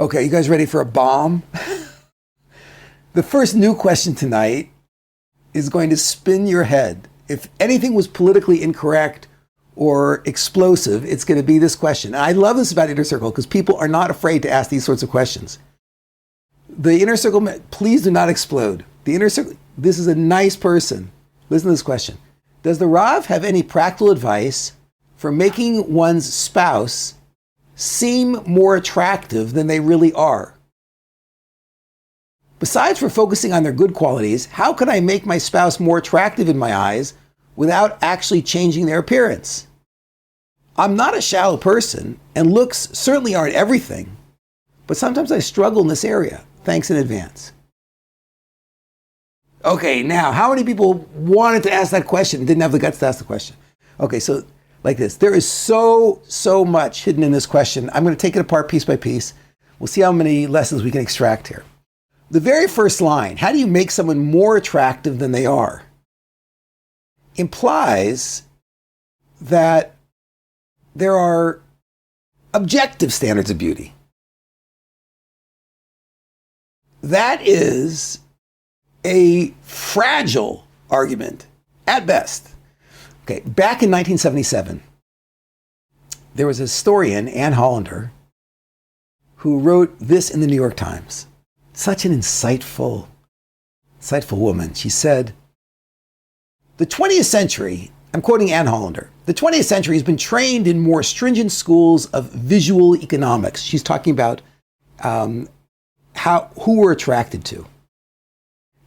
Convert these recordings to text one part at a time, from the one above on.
Okay, you guys ready for a bomb? The first new question tonight is going to spin your head. If anything was politically incorrect or explosive, it's going to be this question. And I love this about Inner Circle because people are not afraid to ask these sorts of questions. The Inner Circle, please do not explode. The Inner Circle, this is a nice person. Listen to this question. Does the Rav have any practical advice for making one's spouse seem more attractive than they really are? Besides for focusing on their good qualities, how can I make my spouse more attractive in my eyes without actually changing their appearance? I'm not a shallow person, and looks certainly aren't everything, but sometimes I struggle in this area. Thanks in advance. Okay, now, how many people wanted to ask that question and didn't have the guts to ask the question? Okay, so like this. There is so much hidden in this question. I'm going to take it apart piece by piece. We'll see how many lessons we can extract here. The very first line, how do you make someone more attractive than they are, implies that there are objective standards of beauty. That is a fragile argument at best. Okay, back in 1977, there was a historian, Ann Hollander, who wrote this in the New York Times. Such an insightful woman. She said, the 20th century, I'm quoting Ann Hollander, the 20th century has been trained in more stringent schools of visual economics. She's talking about who we're attracted to.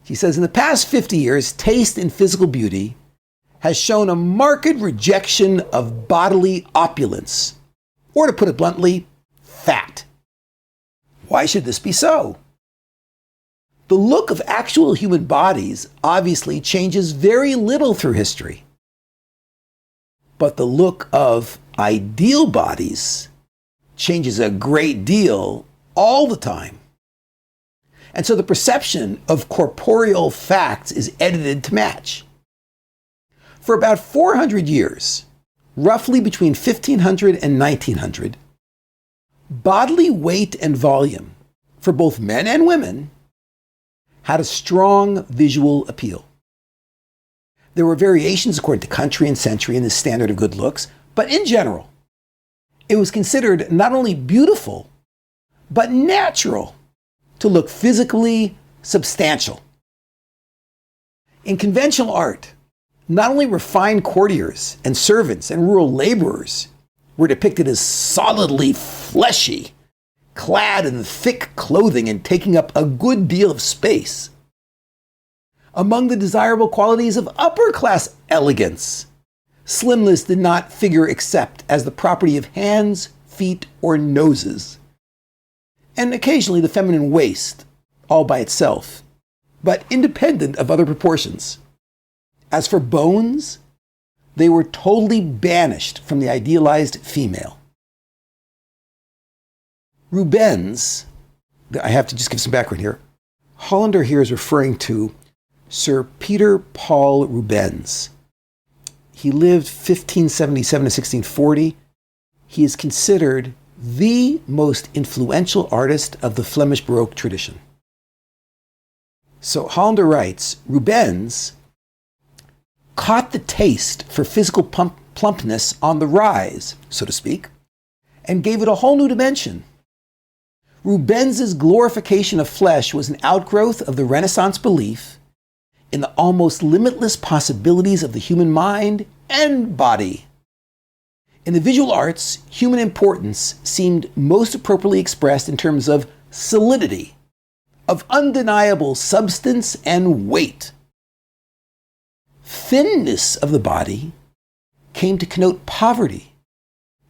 She says, in the past 50 years, taste in physical beauty has shown a marked rejection of bodily opulence, or to put it bluntly, fat. Why should this be so? The look of actual human bodies obviously changes very little through history. But the look of ideal bodies changes a great deal all the time. And so the perception of corporeal facts is edited to match. For about 400 years, roughly between 1500 and 1900, bodily weight and volume for both men and women had a strong visual appeal. There were variations according to country and century in the standard of good looks, but in general, it was considered not only beautiful, but natural to look physically substantial. In conventional art, not only refined courtiers and servants and rural laborers were depicted as solidly fleshy, clad in thick clothing and taking up a good deal of space. Among the desirable qualities of upper-class elegance, slimness did not figure except as the property of hands, feet, or noses, and occasionally the feminine waist, all by itself, but independent of other proportions. As for bones, they were totally banished from the idealized female. Rubens, I have to just give some background here. Hollander here is referring to Sir Peter Paul Rubens. He lived 1577 to 1640. He is considered the most influential artist of the Flemish Baroque tradition. So Hollander writes, Rubens caught the taste for physical plumpness on the rise, so to speak, and gave it a whole new dimension. Rubens's glorification of flesh was an outgrowth of the Renaissance belief in the almost limitless possibilities of the human mind and body. In the visual arts, human importance seemed most appropriately expressed in terms of solidity, of undeniable substance and weight. Thinness of the body came to connote poverty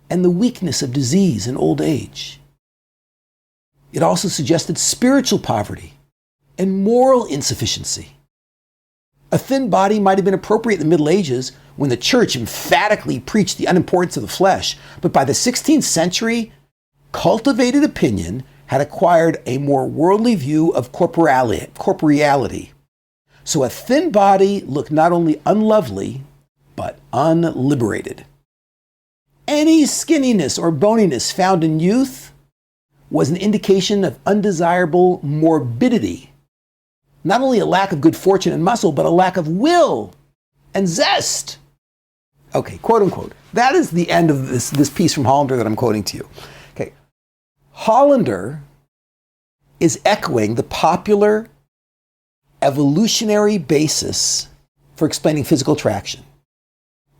and the weakness of disease and old age. It also suggested spiritual poverty and moral insufficiency. A thin body might have been appropriate in the Middle Ages when the church emphatically preached the unimportance of the flesh, but by the 16th century, cultivated opinion had acquired a more worldly view of corporeality. So a thin body looked not only unlovely, but unliberated. Any skinniness or boniness found in youth was an indication of undesirable morbidity. Not only a lack of good fortune and muscle, but a lack of will and zest. Okay, quote unquote. That is the end of this piece from Hollander that I'm quoting to you. Okay, Hollander is echoing the popular evolutionary basis for explaining physical attraction.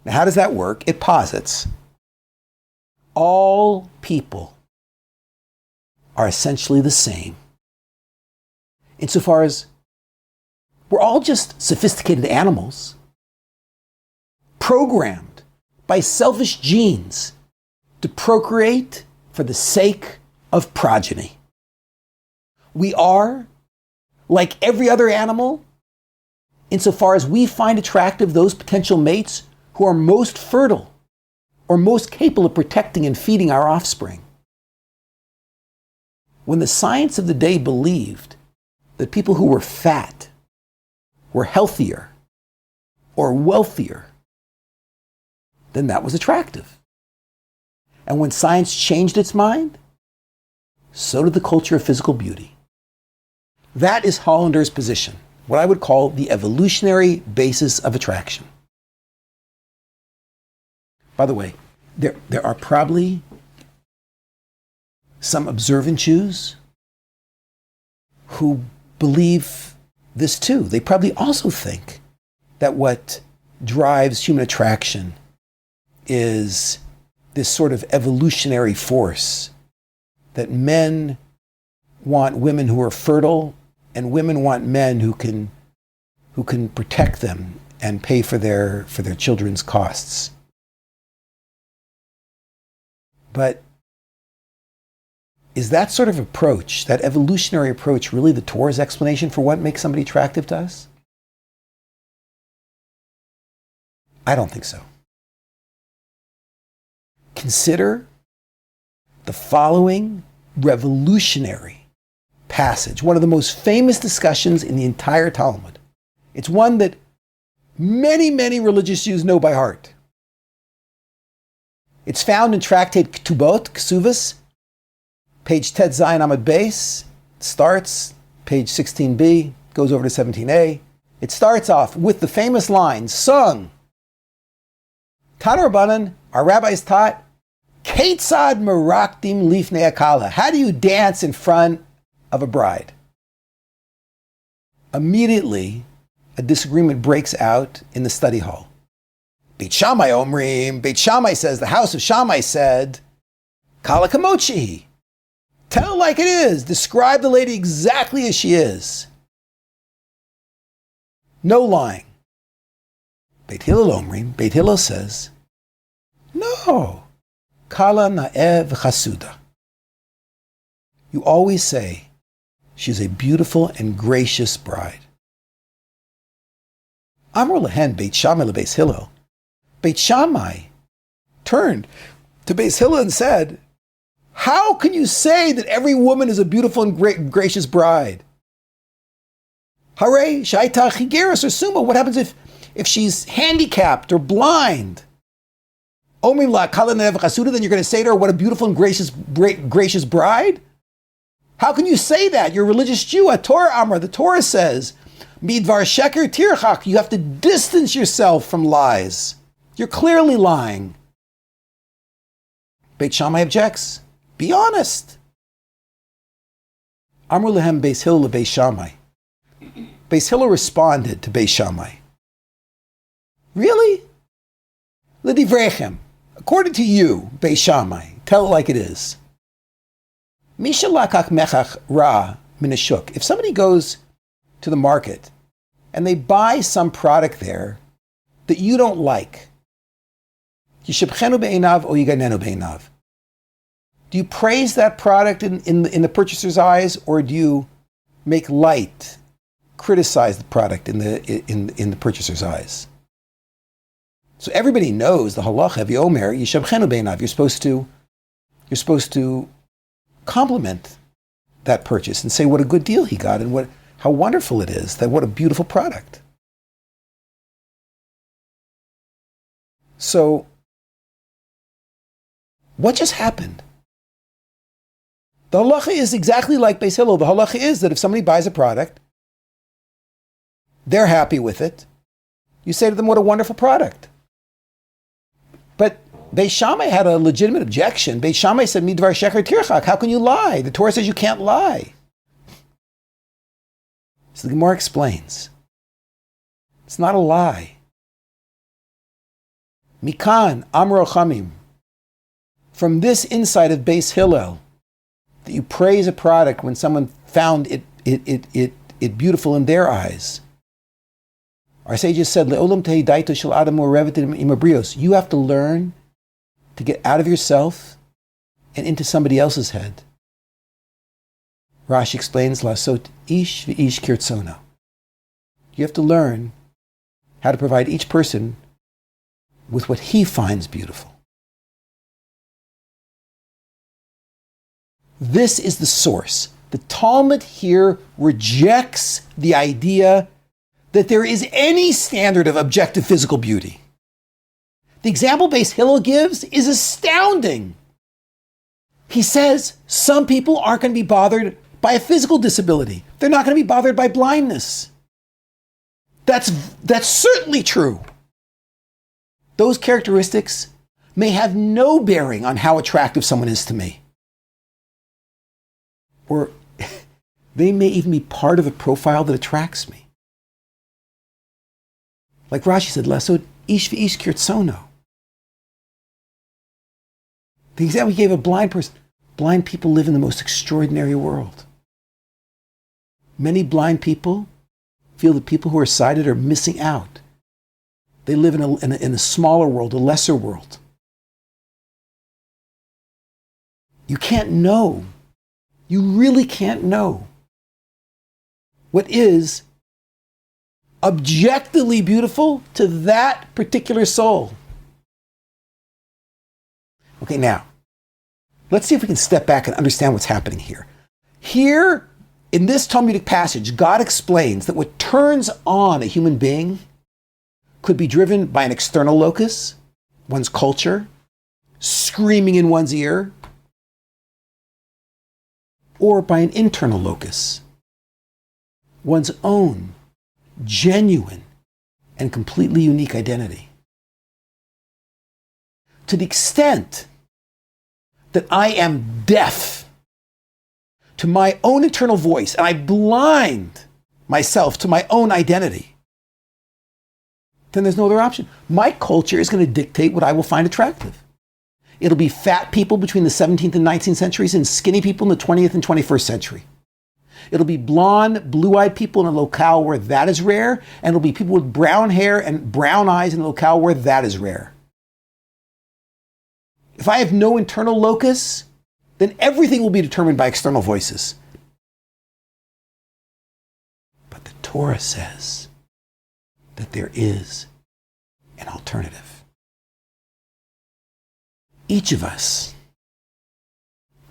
Now, how does that work? It posits all people are essentially the same insofar as we're all just sophisticated animals programmed by selfish genes to procreate for the sake of progeny. We are, like every other animal, insofar as we find attractive those potential mates who are most fertile or most capable of protecting and feeding our offspring. When the science of the day believed that people who were fat were healthier or wealthier, then that was attractive. And when science changed its mind, so did the culture of physical beauty. That is Hollander's position, what I would call the evolutionary basis of attraction. By the way, there are probably some observant Jews who believe this too. They probably also think that what drives human attraction is this sort of evolutionary force, that men want women who are fertile and women want men who can protect them and pay for their children's costs. But is that sort of approach, that evolutionary approach, really the Torah's explanation for what makes somebody attractive to us? I don't think so. Consider the following revolutionary passage, one of the most famous discussions in the entire Talmud. It's one that many, many religious Jews know by heart. It's found in Tractate Ketubot, Ksuvas, page Tet Zayin Amud Beis. It starts, page 16b, goes over to 17a. It starts off with the famous line, sung. Tana Rabbanan, our rabbis taught, Ketzad merakdim lifnei akala. How do you dance in front of a bride? Immediately, a disagreement breaks out in the study hall. Beit Shammai Omrim, Beit Shammai says, the house of Shammai said, Kala kamochi. Tell it like it is. Describe the lady exactly as she is. No lying. Beit Hillel Omrim, Beit Hillel says, no. Kala na'ev chasuda. You always say, she's a beautiful and gracious bride. Amar lehen Beit Shammai leBeit Hillel. Beit Shammai turned to Beis Hillel and said, how can you say that every woman is a beautiful and gracious bride? Hare shaita chigeres or suma. What happens if she's handicapped or blind? Omrim la kala ne'ev chasuda, then you're going to say to her, what a beautiful and gracious bride? How can you say that? You're a religious Jew. A Torah Amar, the Torah says, midvar sheker tirchak, you have to distance yourself from lies. You're clearly lying. Beit Shammai objects. Be honest. Amar lehem Beis Hillel leBeit Shammai. Beis Hillel responded to Beis Shammai. Really? L'divrechem. According to you, Beis Shammai, tell it like it is. Misha lakach mechach ra min hashuk. If somebody goes to the market and they buy some product there that you don't like, yishebchenu be'einav or yiganenu be'einav. Do you praise that product in the purchaser's eyes, or do you make light, criticize the product in the purchaser's eyes? So everybody knows the halacha v'yomer yishebchenu be'einav. You're supposed to compliment that purchase and say what a good deal he got and how wonderful it is, that what a beautiful product. So, what just happened? The halacha is exactly like Beis Hillel. The halacha is that if somebody buys a product, they're happy with it, you say to them, what a wonderful product. But Beis Shammai had a legitimate objection. Beis Shammai said, Midvar sheker tirchak, how can you lie? The Torah says you can't lie. So the Gemara explains, it's not a lie. Mikan amro chamim, from this insight of Beis Hillel, that you praise a product when someone found it beautiful in their eyes. Our sages said, "Le'olam tehi daito shel adam u'revet im habrios." You have to learn to get out of yourself and into somebody else's head. Rashi explains, "Lasot ish v'ish kirtzono." You have to learn how to provide each person with what he finds beautiful. This is the source. The Talmud here rejects the idea that there is any standard of objective physical beauty. The example Beis Hillel gives is astounding. He says some people aren't going to be bothered by a physical disability. They're not going to be bothered by blindness. That's certainly true. Those characteristics may have no bearing on how attractive someone is to me. Or they may even be part of the profile that attracts me. Like Rashi said, Lasod ish v'ish kirtzono. The example he gave a blind person. Blind people live in the most extraordinary world. Many blind people feel that people who are sighted are missing out. They live in a smaller world, a lesser world. You can't know. You really can't know what is objectively beautiful to that particular soul. Okay, now, let's see if we can step back and understand what's happening here. Here, in this Talmudic passage, God explains that what turns on a human being could be driven by an external locus, one's culture, screaming in one's ear, or by an internal locus, one's own genuine and completely unique identity. To the extent that I am deaf to my own internal voice and I blind myself to my own identity, then there's no other option. My culture is going to dictate what I will find attractive. It'll be fat people between the 17th and 19th centuries and skinny people in the 20th and 21st century. It'll be blonde, blue-eyed people in a locale where that is rare, and it'll be people with brown hair and brown eyes in a locale where that is rare. If I have no internal locus, then everything will be determined by external voices. But the Torah says that there is an alternative. Each of us,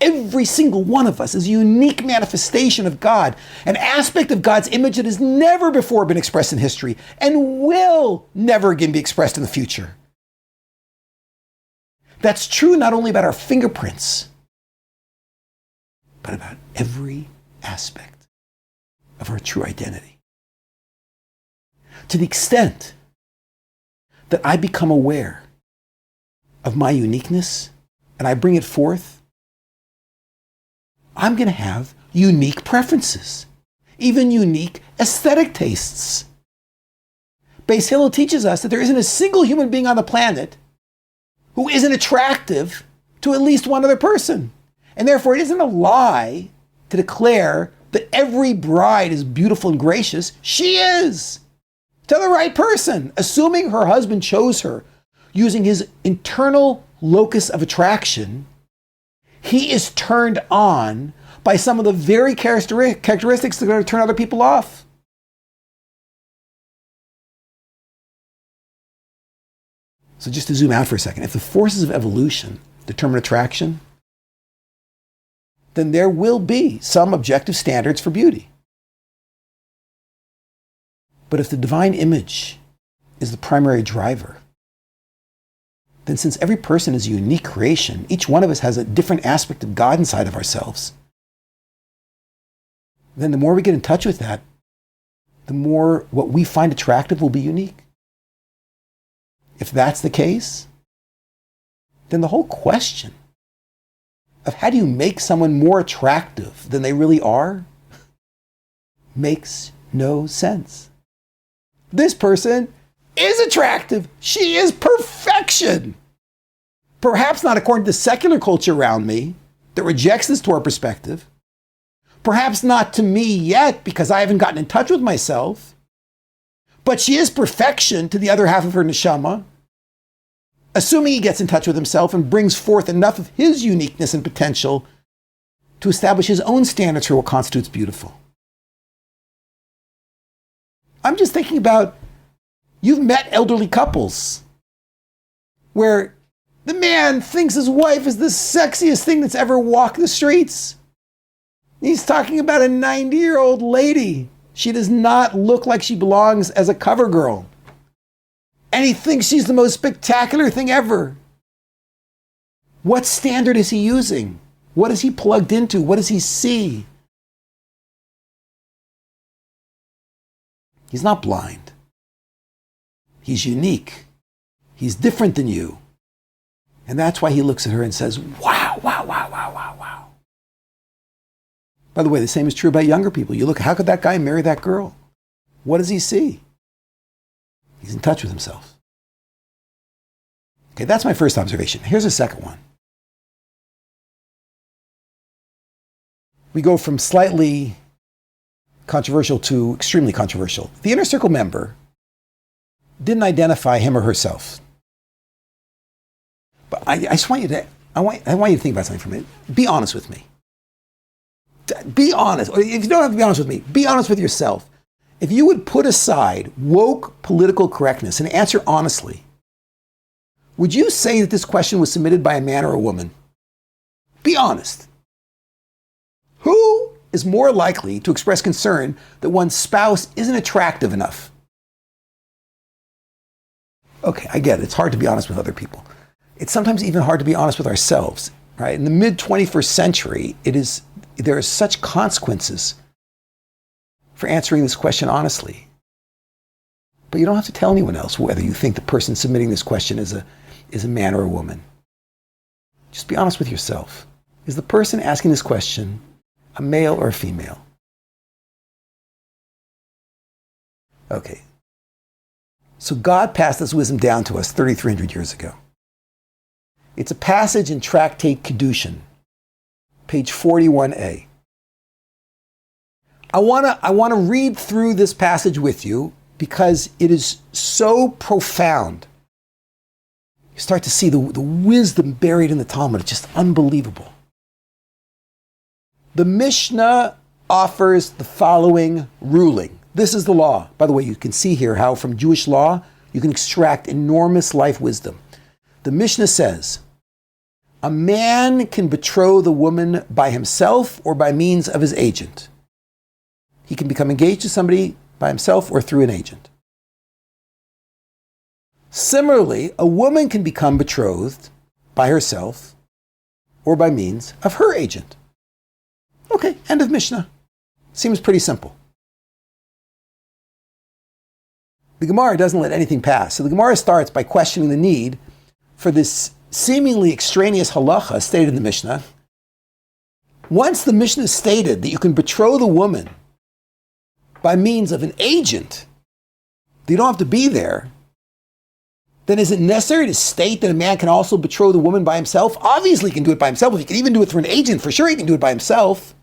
every single one of us, is a unique manifestation of God, an aspect of God's image that has never before been expressed in history and will never again be expressed in the future. That's true not only about our fingerprints, but about every aspect of our true identity. To the extent that I become aware of my uniqueness and I bring it forth, I'm going to have unique preferences, even unique aesthetic tastes. Beis Hillel teaches us that there isn't a single human being on the planet who isn't attractive to at least one other person. And therefore, it isn't a lie to declare that every bride is beautiful and gracious. She is, to the right person, assuming her husband chose her using his internal locus of attraction. He is turned on by some of the very characteristics that are going to turn other people off. So just to zoom out for a second, if the forces of evolution determine attraction, then there will be some objective standards for beauty. But if the divine image is the primary driver, then since every person is a unique creation, each one of us has a different aspect of God inside of ourselves. then the more we get in touch with that, the more what we find attractive will be unique. If that's the case, then the whole question of how do you make someone more attractive than they really are makes no sense. This person is attractive. She is perfection. Perhaps not according to secular culture around me that rejects this Torah perspective. Perhaps not to me yet because I haven't gotten in touch with myself. But she is perfection to the other half of her neshama, assuming he gets in touch with himself and brings forth enough of his uniqueness and potential to establish his own standards for what constitutes beautiful. I'm just thinking about, you've met elderly couples where the man thinks his wife is the sexiest thing that's ever walked the streets. He's talking about a 90-year-old lady. She does not look like she belongs as a cover girl. And he thinks she's the most spectacular thing ever. What standard is he using? What is he plugged into? What does he see? He's not blind. He's unique. He's different than you. And that's why he looks at her and says, wow, wow, wow, wow, wow, wow. By the way, the same is true about younger people. You look, how could that guy marry that girl? What does he see? He's in touch with himself. Okay, that's my first observation. Here's a second one. We go from slightly controversial to extremely controversial. The inner circle member didn't identify him or herself. But I just want you to, I want you to think about something for a minute. Be honest with me. Be honest. Or if you don't have to be honest with me, be honest with yourself. If you would put aside woke political correctness and answer honestly, would you say that this question was submitted by a man or a woman? Be honest. Who is more likely to express concern that one's spouse isn't attractive enough? Okay, I get it. It's hard to be honest with other people. It's sometimes even hard to be honest with ourselves, right? In the mid-21st century, there are such consequences for answering this question honestly. But you don't have to tell anyone else whether you think the person submitting this question is a man or a woman. Just be honest with yourself. Is the person asking this question a male or a female? Okay. So God passed this wisdom down to us 3,300 years ago. It's a passage in Tractate Kedushin, page 41a. I want to read through this passage with you because it is so profound. You start to see the wisdom buried in the Talmud. It's just unbelievable. The Mishnah offers the following ruling. This is the law. By the way, you can see here how from Jewish law you can extract enormous life wisdom. The Mishnah says, a man can betroth a woman by himself or by means of his agent. He can become engaged to somebody by himself or through an agent. Similarly, a woman can become betrothed by herself or by means of her agent. Okay, end of Mishnah. Seems pretty simple. The Gemara doesn't let anything pass. So the Gemara starts by questioning the need for this seemingly extraneous halacha stated in the Mishnah. Once the Mishnah stated that you can betroth a woman by means of an agent, you don't have to be there, then is it necessary to state that a man can also betroth a woman by himself? Obviously he can do it by himself. If he can even do it through an agent, for sure he can do it by himself.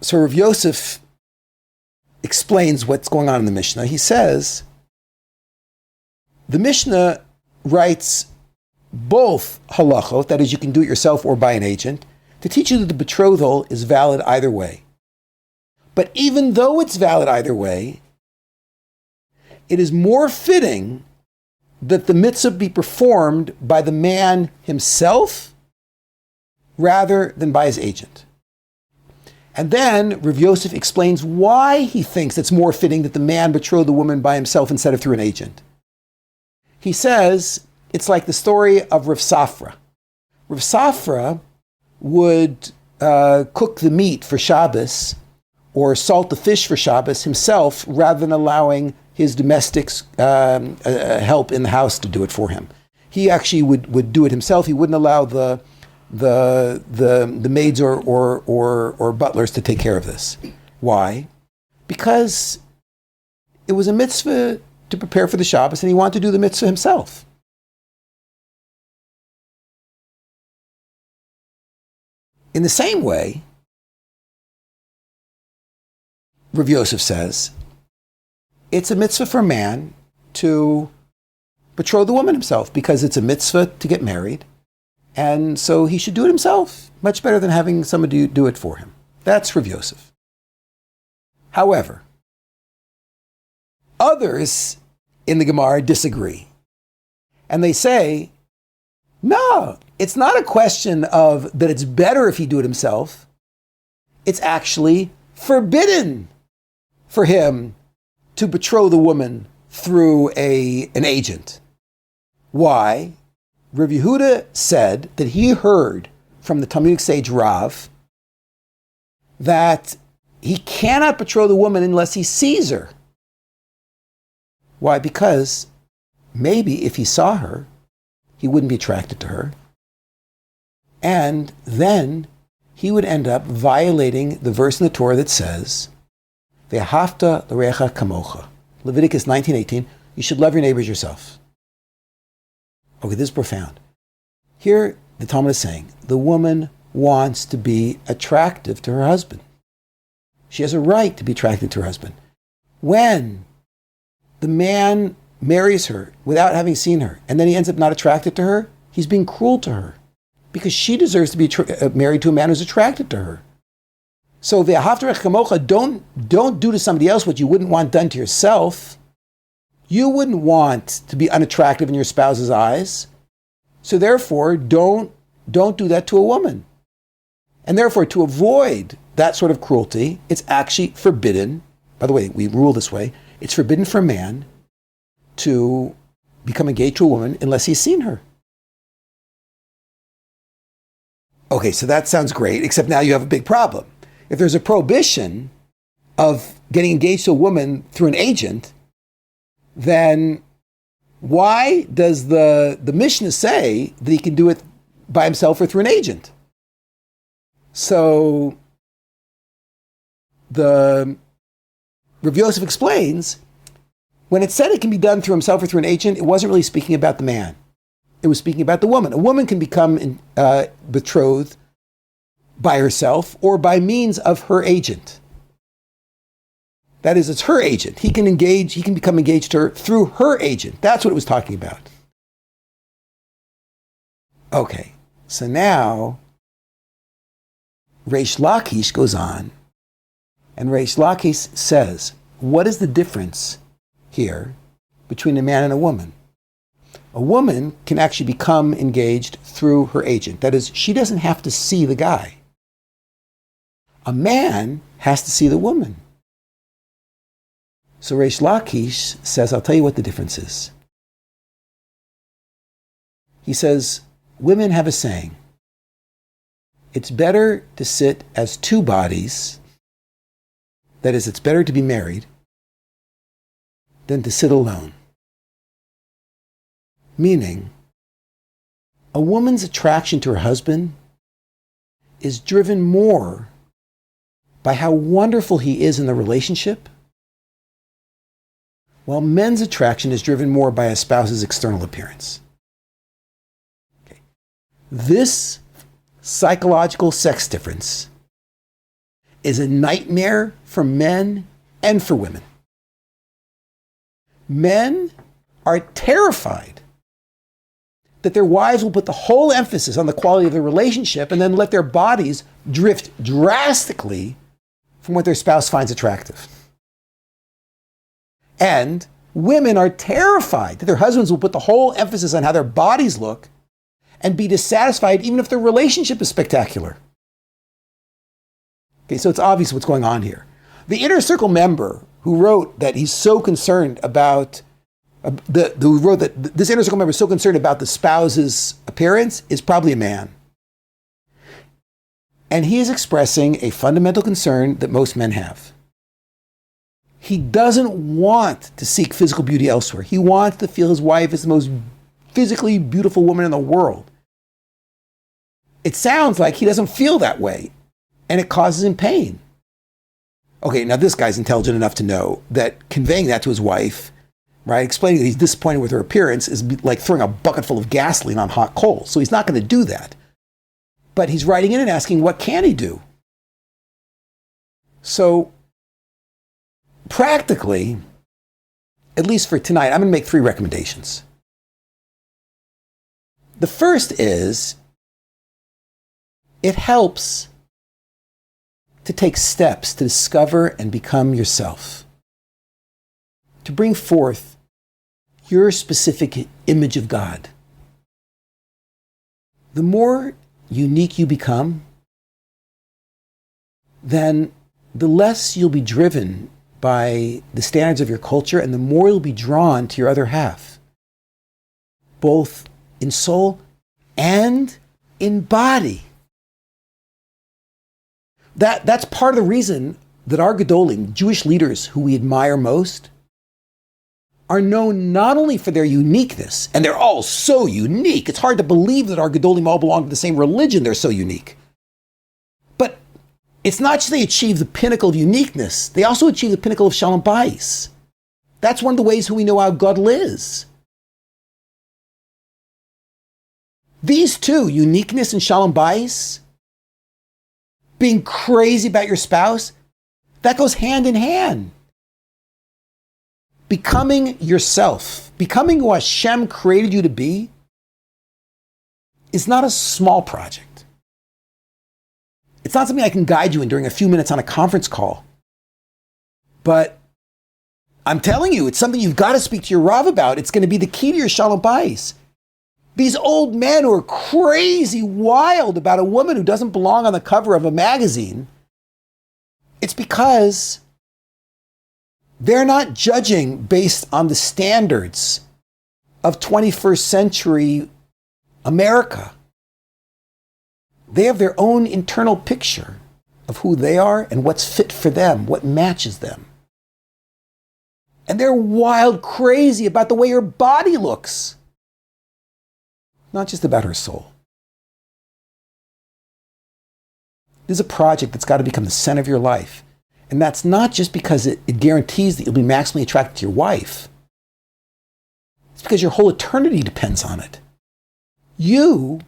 So Rav Yosef explains what's going on in the Mishnah. He says, the Mishnah writes both halachot, that is, you can do it yourself or by an agent, to teach you that the betrothal is valid either way. But even though it's valid either way, it is more fitting that the mitzvah be performed by the man himself rather than by his agent. And then Rav Yosef explains why he thinks it's more fitting that the man betroth the woman by himself instead of through an agent. He says it's like the story of Rav Safra. Rav Safra would cook the meat for Shabbos or salt the fish for Shabbos himself rather than allowing his domestics help in the house to do it for him. He actually would do it himself. He wouldn't allow the maids or butlers to take care of this. Why? Because it was a mitzvah to prepare for the Shabbos, and he wanted to do the mitzvah himself. In the same way, Rav Yosef says, it's a mitzvah for a man to betroth the woman himself because it's a mitzvah to get married, and so he should do it himself, much better than having somebody do it for him. That's Rav Yosef. However, others in the Gemara disagree, and they say, no, it's not a question of that it's better if he do it himself. It's actually forbidden for him to betroth the woman through an agent. Why? Rav Yehuda said that he heard from the Talmudic sage Rav that he cannot betroth the woman unless he sees her. Why? Because maybe if he saw her, he wouldn't be attracted to her. And then he would end up violating the verse in the Torah that says, Ve'ahavta l'recha kamocha. Leviticus 19:18, you should love your neighbors yourself. Okay, this is profound. Here, the Talmud is saying, the woman wants to be attractive to her husband. She has a right to be attracted to her husband. When the man marries her without having seen her, and then he ends up not attracted to her, he's being cruel to her because she deserves to be married to a man who's attracted to her. So don't do to somebody else what you wouldn't want done to yourself. You wouldn't want to be unattractive in your spouse's eyes. So therefore, don't do that to a woman. And therefore, to avoid that sort of cruelty, it's actually forbidden. By the way, we rule this way. It's forbidden for a man to become engaged to a woman unless he's seen her. Okay, so that sounds great, except now you have a big problem. If there's a prohibition of getting engaged to a woman through an agent, then why does the Mishnah say that he can do it by himself or through an agent? So the Rav Yosef explains, when it said it can be done through himself or through an agent, it wasn't really speaking about the man. It was speaking about the woman. A woman can become betrothed by herself or by means of her agent. That is, it's her agent. He can become engaged to her through her agent. That's what it was talking about. Okay, so now Reish Lakish goes on, and Reish Lakish says, what is the difference here between a man and a woman? A woman can actually become engaged through her agent. That is, she doesn't have to see the guy. A man has to see the woman. So Reish Lakish says, I'll tell you what the difference is. He says, women have a saying, it's better to sit as two bodies, that is, it's better to be married, than to sit alone. Meaning, a woman's attraction to her husband is driven more by how wonderful he is in the relationship, while men's attraction is driven more by a spouse's external appearance. Okay. This psychological sex difference is a nightmare for men and for women. Men are terrified that their wives will put the whole emphasis on the quality of the relationship and then let their bodies drift drastically from what their spouse finds attractive. And women are terrified that their husbands will put the whole emphasis on how their bodies look and be dissatisfied even if their relationship is spectacular. Okay, so it's obvious what's going on here. The Inner Circle member who wrote that he's so concerned about who wrote that this Inner Circle member is so concerned about the spouse's appearance is probably a man. And he is expressing a fundamental concern that most men have. He doesn't want to seek physical beauty elsewhere. He wants to feel his wife is the most physically beautiful woman in the world. It sounds like he doesn't feel that way, and it causes him pain. Okay, now this guy's intelligent enough to know that conveying that to his wife, right, explaining that he's disappointed with her appearance is like throwing a bucket full of gasoline on hot coals. So he's not going to do that. But he's writing in and asking, what can he do? So practically, at least for tonight, I'm going to make 3 recommendations. The first is, it helps to take steps to discover and become yourself, to bring forth your specific image of God. The more unique you become, then the less you'll be driven by the standards of your culture, and the more you'll be drawn to your other half, both in soul and in body. That's part of the reason that our Gedolim, Jewish leaders who we admire most, are known not only for their uniqueness, and they're all so unique. It's hard to believe that our Gedolim all belong to the same religion. They're so unique. But it's not just they achieve the pinnacle of uniqueness, they also achieve the pinnacle of Shalom Bayis. That's one of the ways who we know how God is. These two, uniqueness and Shalom Bayis, being crazy about your spouse, that goes hand in hand. Becoming yourself, becoming who Hashem created you to be, is not a small project. It's not something I can guide you in during a few minutes on a conference call. But I'm telling you, it's something you've got to speak to your Rav about. It's going to be the key to your Shalom Bayis. These old men who are crazy wild about a woman who doesn't belong on the cover of a magazine, it's because they're not judging based on the standards of 21st century America. They have their own internal picture of who they are and what's fit for them, what matches them. And they're wild crazy about the way her body looks. Not just about her soul. This is a project that's got to become the center of your life. And that's not just because it guarantees that you'll be maximally attracted to your wife. It's because your whole eternity depends on it. You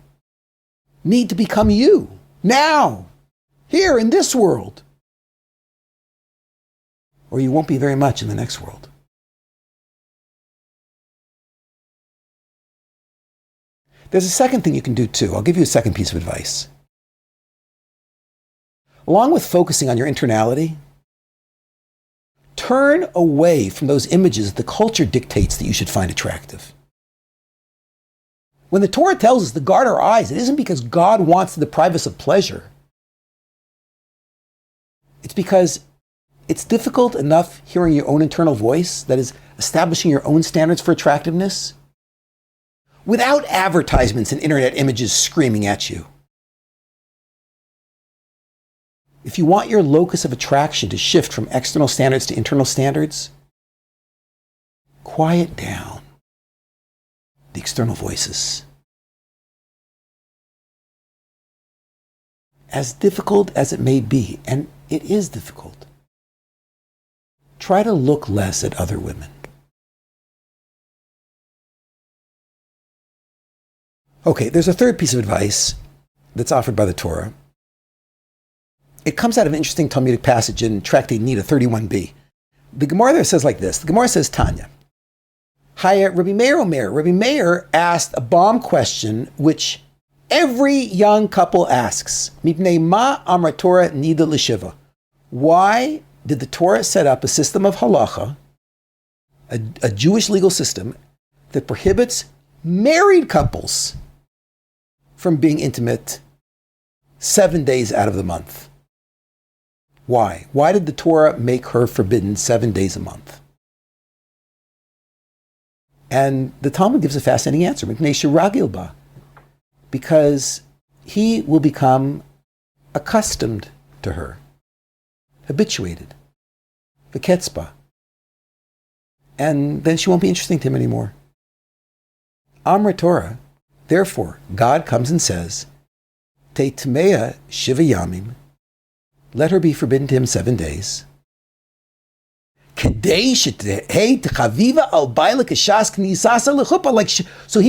need to become you. Now. Here in this world. Or you won't be very much in the next world. There's a second thing you can do too. I'll give you a second piece of advice. Along with focusing on your internality, turn away from those images the culture dictates that you should find attractive. When the Torah tells us to guard our eyes, it isn't because God wants to deprive us of pleasure. It's because it's difficult enough hearing your own internal voice, that is, establishing your own standards for attractiveness, without advertisements and internet images screaming at you. If you want your locus of attraction to shift from external standards to internal standards, quiet down the external voices. As difficult as it may be, and it is difficult, try to look less at other women. Okay, there's a third piece of advice that's offered by the Torah. It comes out of an interesting Talmudic passage in Tractate Nida 31b. The Gemara there says like this. The Gemara says, Tanya, Haya Rabbi Meir Omer. Rabbi Meir asked a bomb question which every young couple asks. Mipnei ma amra Torah nida l'shiva. Why did the Torah set up a system of halacha, a Jewish legal system, that prohibits married couples from being intimate 7 days out of the month? Why? Why did the Torah make her forbidden 7 days a month? And the Talmud gives a fascinating answer. Because he will become accustomed to her, habituated, the ketzbah. And then she won't be interesting to him anymore. Amra Torah, therefore, God comes and says, Te Tmeya Shiva Yamim, let her be forbidden to him 7 days. So he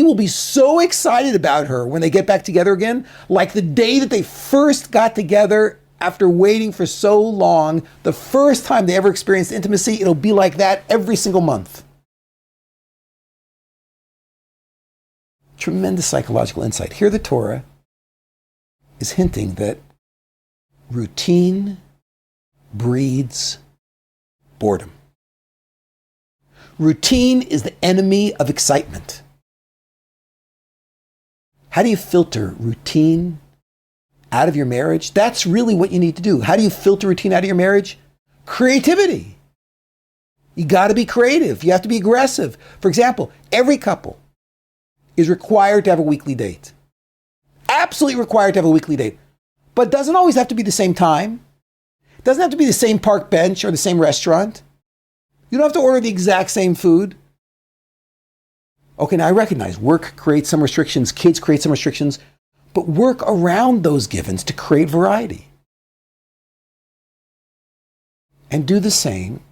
will be so excited about her when they get back together again, like the day that they first got together after waiting for so long, the first time they ever experienced intimacy, it'll be like that every single month. Tremendous psychological insight. Here the Torah is hinting that routine breeds boredom. Routine is the enemy of excitement. How do you filter routine out of your marriage? That's really what you need to do. How do you filter routine out of your marriage? Creativity. You got to be creative. You have to be aggressive. For example, every couple is required to have a weekly date. Absolutely required to have a weekly date. But it doesn't always have to be the same time. It doesn't have to be the same park bench or the same restaurant. You don't have to order the exact same food. Okay, now I recognize work creates some restrictions, kids create some restrictions, but work around those givens to create variety. And do the same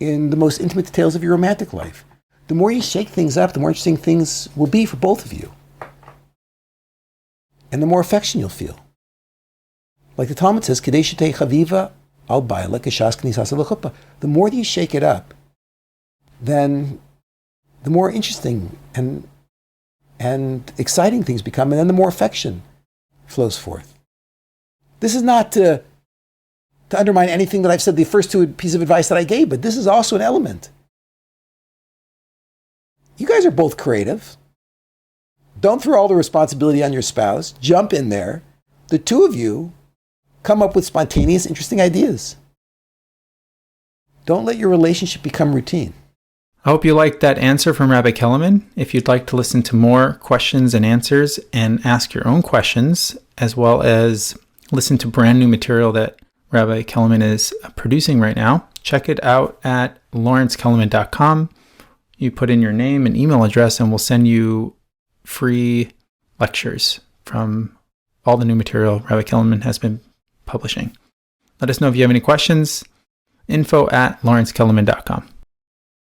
in the most intimate details of your romantic life. The more you shake things up, the more interesting things will be for both of you. And the more affection you'll feel. Like the Talmud says, Kedei shetei chaviva al baila k'shas knisas l'chuppah. The more that you shake it up, then the more interesting and exciting things become, and then the more affection flows forth. This is not to undermine anything that I've said, the first two pieces of advice that I gave, but this is also an element. You guys are both creative. Don't throw all the responsibility on your spouse. Jump in there. The two of you come up with spontaneous, interesting ideas. Don't let your relationship become routine. I hope you liked that answer from Rabbi Kelemen. If you'd like to listen to more questions and answers and ask your own questions, as well as listen to brand new material that Rabbi Kelemen is producing right now, check it out at LawrenceKelemen.com. You put in your name and email address and we'll send you free lectures from all the new material Rabbi Kelemen has been publishing. Let us know if you have any questions. info@LawrenceKelemen.com.